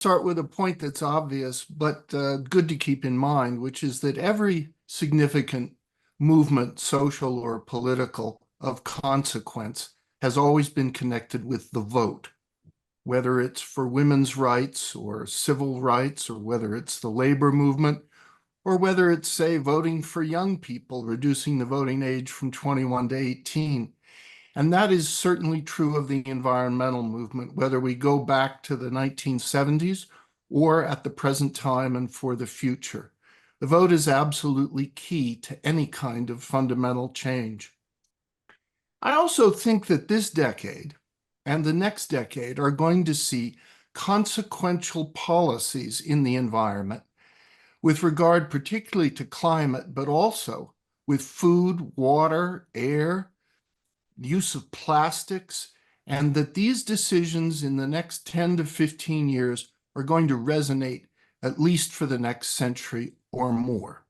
start with a point that's obvious, but good to keep in mind, which is that every significant movement, social or political, of consequence has always been connected with the vote, whether it's for women's rights or civil rights, or whether it's the labor movement, or whether it's, say, voting for young people, reducing the voting age from 21 to 18. And that is certainly true of the environmental movement, whether we go back to the 1970s or at the present time and for the future. The vote is absolutely key to any kind of fundamental change. I also think that this decade and the next decade are going to see consequential policies in the environment with regard particularly to climate, but also with food, water, air, use of plastics, and that these decisions in the next 10 to 15 years are going to resonate at least for the next century or more.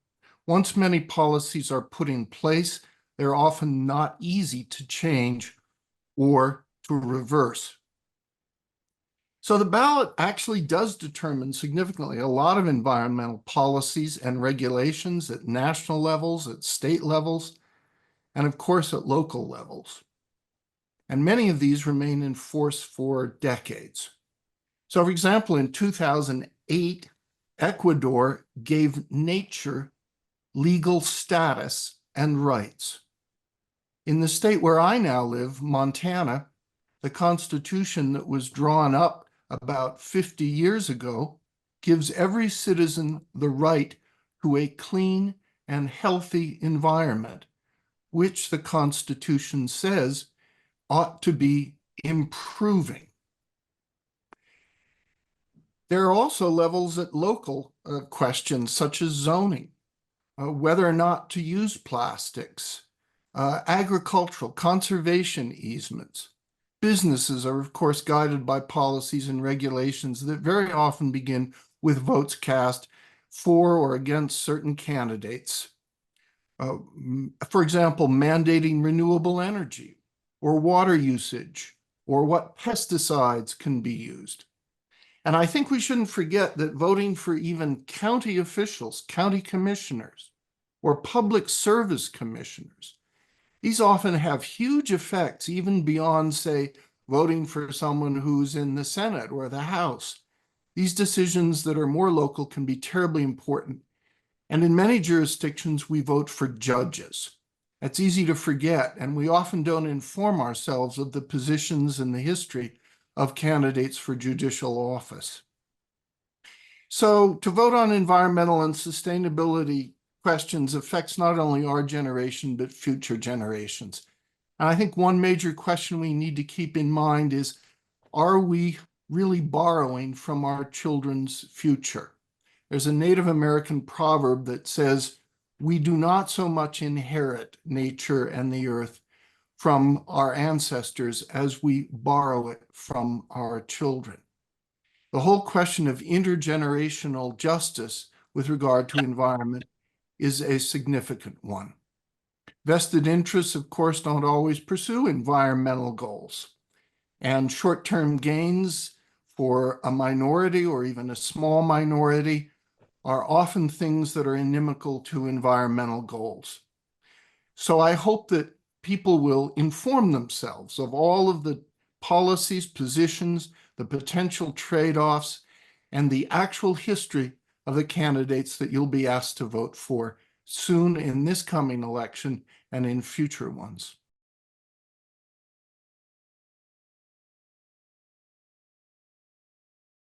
Once many policies are put in place, they're often not easy to change or to reverse. So the ballot actually does determine significantly a lot of environmental policies and regulations at national levels, at state levels, and of course at local levels. And many of these remain in force for decades. So for example, in 2008, Ecuador gave nature legal status and rights. In the state where I now live, Montana, the Constitution that was drawn up about 50 years ago gives every citizen the right to a clean and healthy environment, which the Constitution says ought to be improving. There are also levels at local questions, such as zoning, whether or not to use plastics, agricultural, conservation easements. Businesses are, of course, guided by policies and regulations that very often begin with votes cast for or against certain candidates. For example, mandating renewable energy or water usage or what pesticides can be used. And I think we shouldn't forget that voting for even county officials, county commissioners, or public service commissioners, these often have huge effects even beyond, say, voting for someone who's in the Senate or the House. These decisions that are more local can be terribly important. And in many jurisdictions, we vote for judges. That's easy to forget, and we often don't inform ourselves of the positions and the history of candidates for judicial office. So to vote on environmental and sustainability questions affects not only our generation, but future generations. And I think one major question we need to keep in mind is, are we really borrowing from our children's future? There's a Native American proverb that says, we do not so much inherit nature and the earth from our ancestors as we borrow it from our children. The whole question of intergenerational justice with regard to environment is a significant one. Vested interests, of course, don't always pursue environmental goals, and short-term gains for a minority or even a small minority are often things that are inimical to environmental goals. So I hope that people will inform themselves of all of the policies, positions, the potential trade-offs, and the actual history of the candidates that you'll be asked to vote for soon in this coming election and in future ones.